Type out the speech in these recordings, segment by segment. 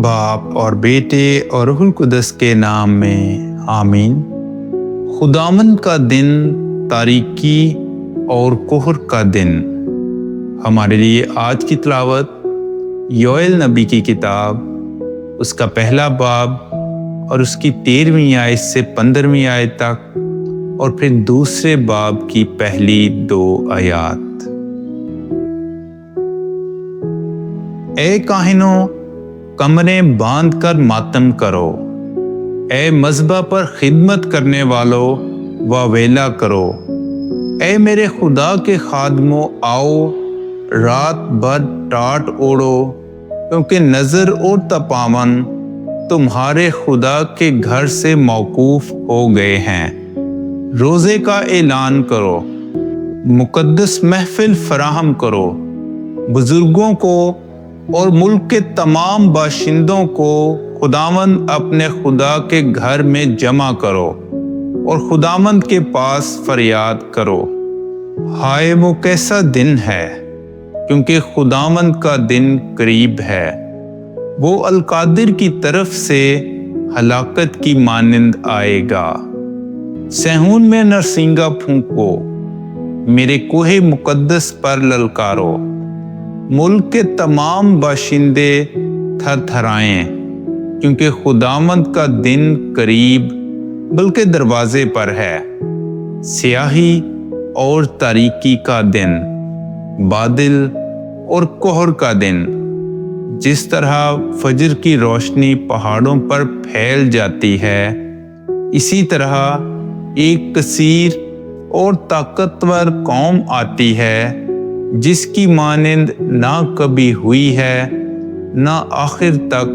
باپ اور بیٹے اور روح القدس کے نام میں آمین۔ خداوند کا دن تاریکی اور کہر کا دن۔ ہمارے لیے آج کی تلاوت یوئیل نبی کی کتاب، اس کا پہلا باب اور اس کی 13ویں آیت سے 15ویں آیت تک، اور پھر دوسرے باب کی پہلی 2 آیات۔ اے کاہنوں، کمریں باندھ کر ماتم کرو، اے مذبح پر خدمت کرنے والوں واویلا کرو۔ اے میرے خدا کے خادموں، آؤ رات بھر ٹاٹ اوڑو، کیونکہ نظر اور تپاون تمہارے خدا کے گھر سے موقوف ہو گئے ہیں۔ روزے کا اعلان کرو، مقدس محفل فراہم کرو، بزرگوں کو اور ملک کے تمام باشندوں کو خداوند اپنے خدا کے گھر میں جمع کرو اور خداوند کے پاس فریاد کرو۔ ہائے وہ کیسا دن ہے، کیونکہ خداوند کا دن قریب ہے۔ وہ القادر کی طرف سے ہلاکت کی مانند آئے گا۔ صہیون میں نرسنگا پھونکو، میرے کوہ مقدس پر للکارو۔ ملک کے تمام باشندے تھر تھرائیں، کیونکہ خداوند کا دن قریب بلکہ دروازے پر ہے۔ سیاہی اور تاریکی کا دن، بادل اور کہر کا دن۔ جس طرح فجر کی روشنی پہاڑوں پر پھیل جاتی ہے، اسی طرح ایک کثیر اور طاقتور قوم آتی ہے، جس کی مانند نہ کبھی ہوئی ہے، نہ آخر تک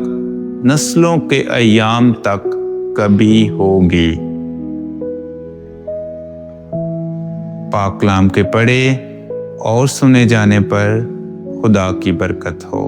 نسلوں کے ایام تک کبھی ہوگی۔ پاک کلام کے پڑھے اور سنے جانے پر خدا کی برکت ہو۔